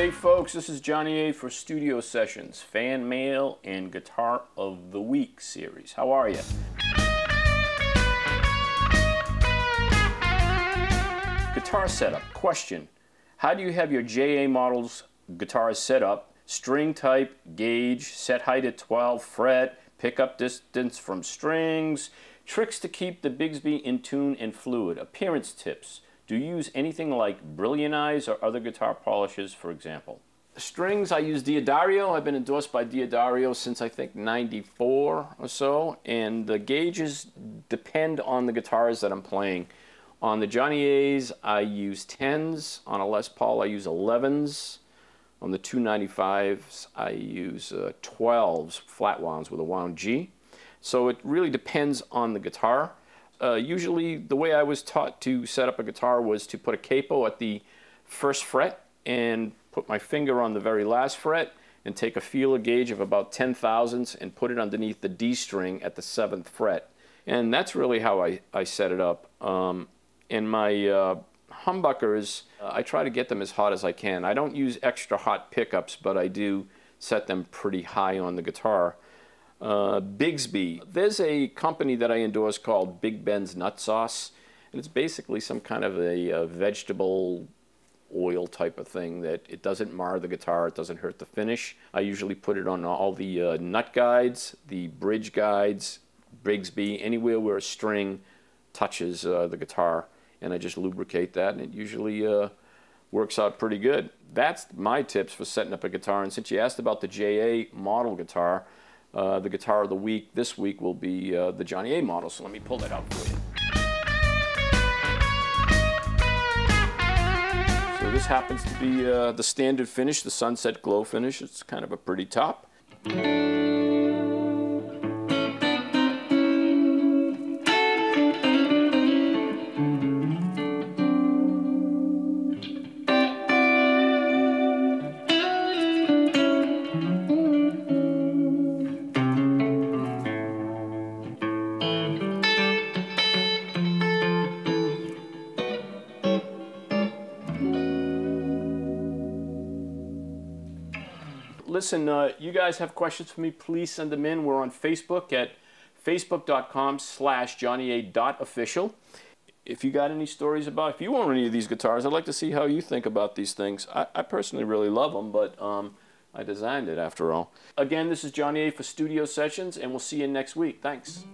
Hey folks, this is Johnny A for Studio Sessions, Fan Mail and Guitar of the Week series. How are you? Guitar setup. Question: how do you have your JA models guitars set up? String type, gauge, set height at 12 fret, pickup distance from strings, tricks to keep the Bigsby in tune and fluid, appearance tips. Do you use anything like Brilliantize or other guitar polishes, for example? Strings, I use Diodario. I've been endorsed by Diodario since I think 94 or so, and the gauges depend on the guitars that I'm playing. On the Johnny A's, I use 10s. On a Les Paul, I use 11s. On the 295s, I use 12s, flat wounds with a wound G. So it really depends on the guitar. Usually the way I was taught to set up a guitar was to put a capo at the first fret and put my finger on the very last fret and take a feeler gauge of about 10 thousandths and put it underneath the D string at the 7th fret. And that's really how I set it up. In my humbuckers, I try to get them as hot as I can. I don't use extra hot pickups, but I do set them pretty high on the guitar. Bigsby. There's a company that I endorse called Big Ben's Nut Sauce, and it's basically some kind of a vegetable oil type of thing that it doesn't mar the guitar, it doesn't hurt the finish. I usually put it on all the nut guides, the bridge guides, Bigsby, anywhere where a string touches the guitar, and I just lubricate that, and it usually works out pretty good. That's my tips for setting up a guitar. And since you asked about the JA model guitar, the guitar of the week this week will be the Johnny A model, so let me pull that out for you. So this happens to be the standard finish, the Sunset Glow finish. It's kind of a pretty top. Listen, you guys have questions for me, please send them in. We're on Facebook at facebook.com/johnnyaa.official. If you got any stories about, if you own any of these guitars, I'd like to see how you think about these things. I personally really love them, but I designed it after all. Again, this is Johnny A for Studio Sessions, and we'll see you next week. Thanks.